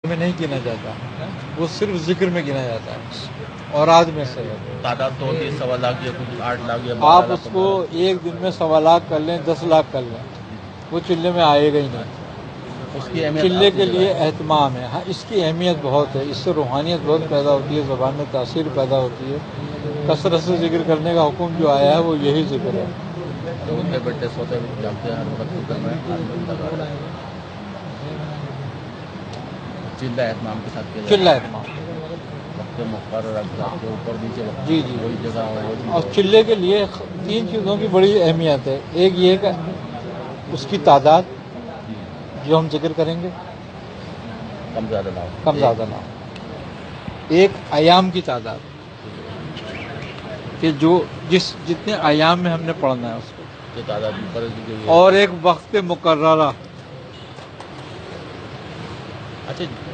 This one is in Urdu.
میں نہیں گنا جاتا، وہ صرف ذکر میں گنا جاتا ہے، اوراد میں سے ہے۔ تعداد تو ہوتی ہے 1.25 لاکھ یا کچھ 8 لاکھ یا 12 آپ لاکھ اس کو ایک دن میں 1.25 لاکھ کر لیں، 10 لاکھ کر لیں، وہ چلے میں آئے گا ہی نہیں۔ اس کی اہمیت چلے آپ کے کی لیے جگہ ہے۔ اہتمام ہے، ہاں اس کی اہمیت بہت ہے، اس سے روحانیت بہت پیدا ہوتی ہے، زبان میں تاثیر پیدا ہوتی ہے۔ کثرت سے ذکر کرنے کا حکم جو آیا ہے وہ یہی ذکر ہے۔ اٹھتے بیٹھتے سوتے جاگتے ہر وقت فکر میں آدمی لگا رہا ہے۔ چلہ اہتمام کے ساتھ کیا جاتا ہے۔ چلہ اہتمام، وقت مقرر رات کے اوپر نیچے وقت جی جی، وہی جگہ ہو وہی اور چلے کے لیے 3 چیزوں کی بڑی اہمیت ہے۔ ایک یہ کہ اس کی تعداد جو ہم ذکر کریں گے کم زیادہ نہ ہو۔ کم زیادہ نہ ہو، ایک ایام کی تعداد کہ جو جتنے ایام میں ہم نے پڑھنا ہے اس کو، جو تعداد مقرر کی گئی ہے۔ اور ایک وقت مقررہ۔ اچھا